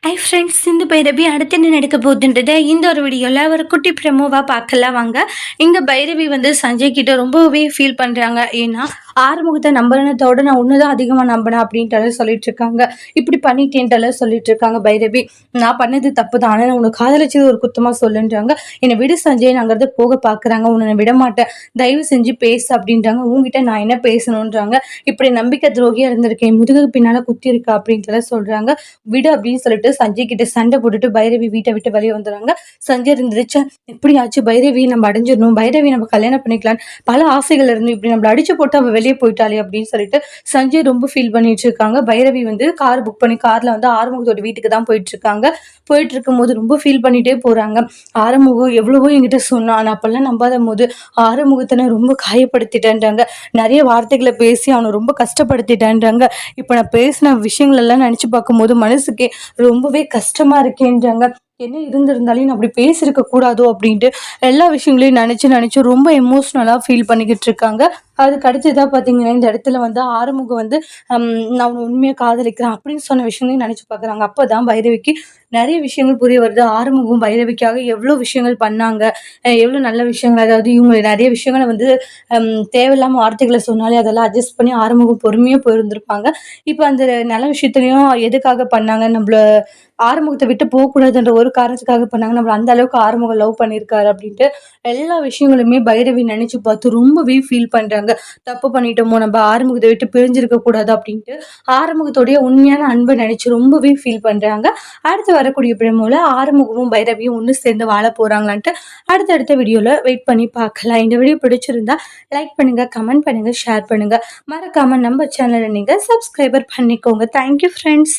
Hi friends, இந்த பைரவி அடுத்து என்ன நடக்க போகுதுன்றத இந்த ஒரு வீடியோவில் ஒரு குட்டி ப்ரெமோவாக பார்க்கலாம் வாங்க. இங்கே பைரவி வந்து சஞ்சய் கிட்ட ரொம்பவே ஃபீல் பண்ணுறாங்க. ஏன்னா ஆறுமுகத்தை நம்பினதோட நான் ஒன்று தான் அதிகமாக நம்பினேன் அப்படின்ட்டு சொல்லிட்டு இருக்காங்க. இப்படி பண்ணிட்டேன்ட்டு சொல்லிட்டு இருக்காங்க பைரவி. நான் பண்ணது தப்பு தான், ஆனால் உனக்கு காதலிச்சது ஒரு குத்தமாக சொல்லுன்றாங்க. என்னை விடு சஞ்சய், நாங்கிறது போக பார்க்குறாங்க. உன்னை விட மாட்டேன், தயவு செஞ்சு பேசு அப்படின்றாங்க. உங்ககிட்ட நான் என்ன பேசணுன்றாங்க. இப்படி நம்பிக்கை துரோகியாக இருந்திருக்கேன், முதுகுக்கு பின்னால் குத்தி இருக்கா அப்படின்ட்டு சொல்கிறாங்க. விடு அப்படின்னு சொல்லிட்டு சஞ்சய் கிட்ட சண்டை போட்டுட்டு பைரவி வீட்டை விட்டு வெளியே வந்துடுறாங்க. சஞ்சய் இருந்துச்சு, எப்படியாச்சும் பைரவி நம்ம அடைஞ்சிடணும், பைரவி நம்ம கல்யாணம் பண்ணிக்கலாம், பல ஆசைகள் இருந்து இப்படி நம்மள அடிச்சு போட்டு அவள் வெளியே போயிட்டாலே அப்படின்னு சொல்லிட்டு சஞ்சய் ரொம்ப ஃபீல் பண்ணிட்டு இருக்காங்க. பைரவி வந்து கார் புக் பண்ணி கார்ல வந்து ஆறுமுகத்தோட வீட்டுக்கு தான் போயிட்டு இருக்காங்க. போயிட்டு இருக்கும் போது ரொம்ப ஃபீல் பண்ணிட்டே போறாங்க. ஆறுமுகம் எவ்வளவோ என்கிட்ட சொன்னான், நான் அப்பெல்லாம் நம்பாத போது ஆறுமுகத்தை ரொம்ப காயப்படுத்திட்டேன்றாங்க. நிறைய வார்த்தைகளை பேசி அவனை ரொம்ப கஷ்டப்படுத்திட்டேன்றாங்க. இப்போ நான் பேசின விஷயங்கள் எல்லாம் நினைச்சு பார்க்கும்போது மனசுக்கே ரொம்பவே கஷ்டமா இருக்கேன்றாங்க. என்ன இருந்திருந்தாலும் நான் அப்படி பேசியிருக்க கூடாதோ அப்படின்ட்டு எல்லா விஷயங்களையும் நினைச்சு ரொம்ப எமோஷ்னலா ஃபீல் பண்ணிக்கிட்டு இருக்காங்க. அதுக்கு அடுத்ததான் பார்த்தீங்கன்னா இந்த இடத்துல வந்து ஆறுமுகம் வந்து நான் உன்னை உண்மையாக காதலிக்கிறேன் அப்படின்னு சொன்ன விஷயங்களையும் நினைச்சு பார்க்குறாங்க. அப்போதான் பைரவிக்கு நிறைய விஷயங்கள் புரிய வருது. ஆறுமுகம் பைரவிக்காக எவ்வளோ விஷயங்கள் பண்ணாங்க, எவ்வளோ நல்ல விஷயங்கள். அதாவது இவங்க நிறைய விஷயங்களை வந்து தேவையில்லாமல் வார்த்தைகளை சொன்னாலே அதெல்லாம் அட்ஜஸ்ட் பண்ணி ஆறுமுகம் பொறுமையாக போயிருந்திருப்பாங்க. இப்போ அந்த நல்ல விஷயத்துலையும் எதுக்காக பண்ணாங்க, நம்மள ஆறுமுகத்தை விட்டு போகக்கூடாதுன்ற ஒரு காரணத்துக்காக பண்ணாங்க, நம்மள அந்த அளவுக்கு ஆறுமுகம் லவ் பண்ணியிருக்காரு அப்படின்ட்டு எல்லா விஷயங்களுமே பைரவி நினைச்சு பார்த்து ரொம்பவே ஃபீல் பண்றாங்க. தப்பு பண்ணிட்டோமோ, நம்ம ஆறுமுகத்தை விட்டு பிரிஞ்சிருக்க கூடாது அப்படின்ட்டு ஆறுமுகத்தோடைய உண்மையான அன்பை நினைச்சு ரொம்பவே ஃபீல் பண்றாங்க. அடுத்து வரக்கூடிய பிரமோல ஆறுமுகமும் பைரவியும் ஒன்று சேர்ந்து வாழ போறாங்களான்ட்டு அடுத்தடுத்த வீடியோல வெயிட் பண்ணி பார்க்கலாம். இந்த வீடியோ பிடிச்சிருந்தா லைக் பண்ணுங்க, கமெண்ட் பண்ணுங்க, ஷேர் பண்ணுங்க. மறக்காம நம்ம சேனலை நீங்க சப்ஸ்கிரைபர் பண்ணிக்கோங்க. Thank you friends.